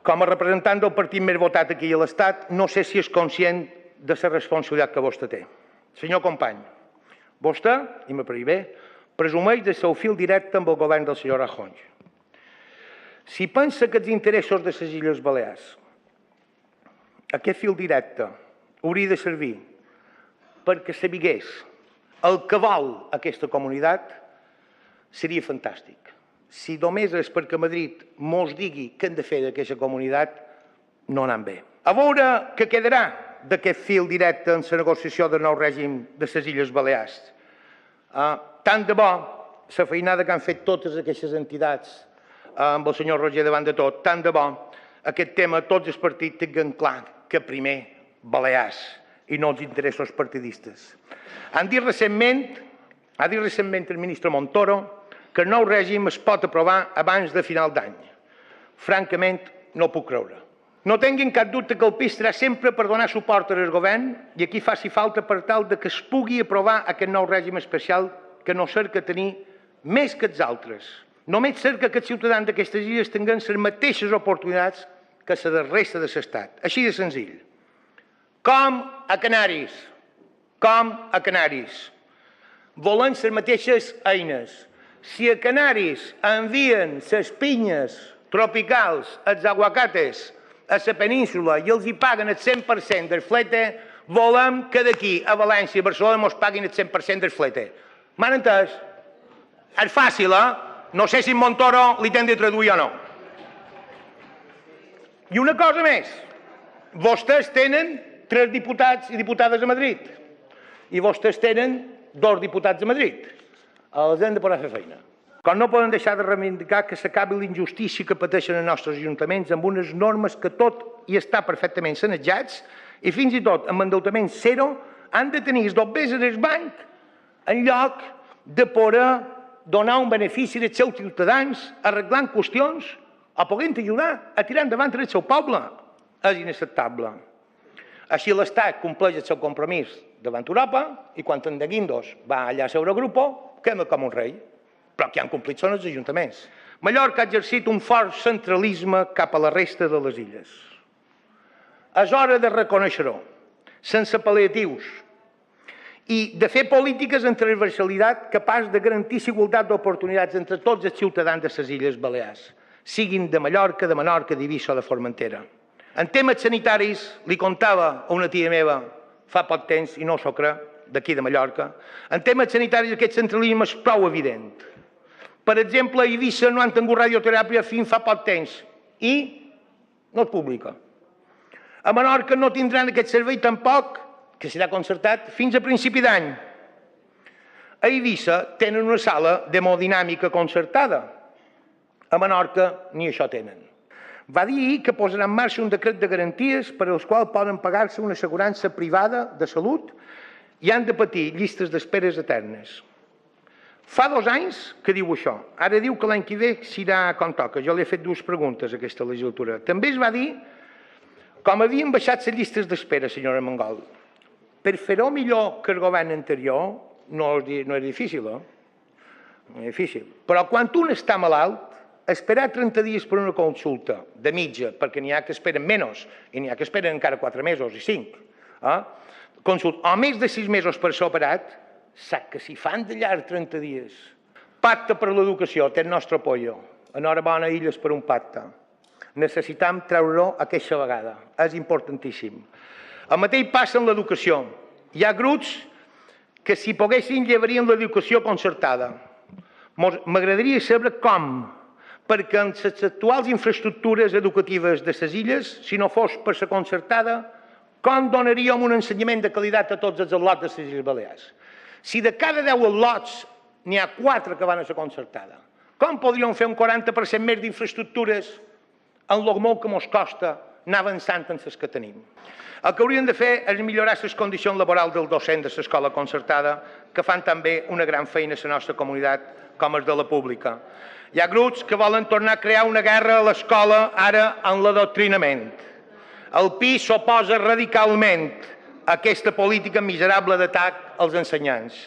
Com a representant del partit més votat aquí a l'Estat, no sé si és conscient de la responsabilitat que vostè té. Senyor company, vostè, i me prohibé, presumeix del seu fil directe amb el govern del senyor Rajoy. Si pensa que els interessos de les Illes Balears, aquest fil directe, hauria de servir perquè sabigués el que vol aquesta comunitat, seria fantàstic. Si només és perquè Madrid mos digui què hem de fer d'aquesta comunitat, no anem bé. A veure què quedarà d'aquest fil directe en la negociació del nou règim de les Illes Balears. Tant de bo la feinada que han fet totes aquestes entitats amb el senyor Roger davant de tot, tant de bo aquest tema tots els partits tinguin clar que primer Balears i no els interessos partidistes. Ha dit recentment el ministre Montoro que el nou règim es pot aprovar abans de final d'any. Francament, no ho puc creure. No tinguin cap dubte que el PIS serà sempre per donar suport al govern i aquí faci falta per tal que es pugui aprovar aquest nou règim especial que no cerca tenir més que els altres. Només cerca que els ciutadans d'aquestes illes tinguin les mateixes oportunitats que la de la resta de l'Estat. Així de senzill. Com a Canaris. Volem les mateixes eines. Si a Canaris envien les pinyes tropicals, els aguacates, a la península i els hi paguen el 100% del flete, volem que d'aquí a València i Barcelona ens paguin el 100% del flete. M'han entès? És fàcil, No sé si en Montoro li tenen de traduir o no. I una cosa més. Vostès tenen 3 diputats i diputades a Madrid. I vostès tenen 2 diputats a Madrid. Els hem de posar a fer feina. Com no poden deixar de reivindicar que s'acabi la injustícia que pateixen els nostres ajuntaments amb unes normes que tot hi està perfectament sanejats i fins i tot amb endeutament zero han de tenir els dobbers del banc en lloc de poder donar un benefici als seus ciutadans arreglant qüestions o podent ajudar a tirar endavant el seu poble. És inacceptable. Així l'Estat compleix el seu compromís davant Europa i quan en de Guindos va allà a l'Eurogrupo, queda com un rei. Però qui han complit són els ajuntaments. Mallorca ha exercit un fort centralisme cap a la resta de les illes. És hora de reconèixer-ho, sense pal·liatius, i de fer polítiques amb transversalitat capaç de garantir igualtat d'oportunitats entre tots els ciutadans de les Illes Balears, siguin de Mallorca, de Menorca, d'Eivissa o de Formentera. En temes sanitaris, li contava a una tia meva fa poc temps, i no s'ho creu, d'aquí de Mallorca, en temes sanitaris aquest centralisme és prou evident. Per exemple, a Eivissa no han tingut radioteràpia fins fa poc temps i no es publica. A Menorca no tindran aquest servei tampoc, que serà concertat, fins a principi d'any. A Eivissa tenen una sala d'hemodinàmica concertada. A Menorca ni això tenen. Va dir que posarà en marxa un decret de garanties per als quals poden pagar-se una assegurança privada de salut i han de patir llistes d'esperes eternes. Fa 2 anys que diu això. Ara diu que l'any que ve s'irà com toca. Jo li he fet 2 preguntes a aquesta legislatura. També es va dir com havien baixat les llistes d'espera, senyora Mongol. Per fer-ho millor que el govern anterior no és difícil, No és difícil. Però quan un està malalt, esperar 30 dies per una consulta de mitja, perquè n'hi ha que esperen menys i n'hi ha que esperen encara 4 mesos i 5, o més de 6 mesos per ser operat, sap que si fan de llarg 30 dies. Pacte per l'educació, té el nostre apoyo. Enhorabona, Illes, per un pacte. Necessitem treure-ho aquesta vegada. És importantíssim. El mateix passa en l'educació. Hi ha grups que si poguessin llevarien l'educació concertada. M'agradaria saber com, perquè amb les actuals infraestructures educatives de les illes, si no fos per la concertada, com donaríem un ensenyament de qualitat a tots els al·lots de les Illes Balears? Si de cada 10 al·lots n'hi ha 4 que van a la concertada, com podríem fer un 40% més d'infraestructures en el molt que ens costa anar avançant en les que tenim? El que hauríem de fer és millorar les condicions laborals del docent de l'escola concertada, que fan també una gran feina a la nostra comunitat, com els de la pública. Hi ha grups que volen tornar a crear una guerra a l'escola, ara en l'adoctrinament. El PIS s'oposa radicalment a aquesta política miserable d'atac als ensenyants.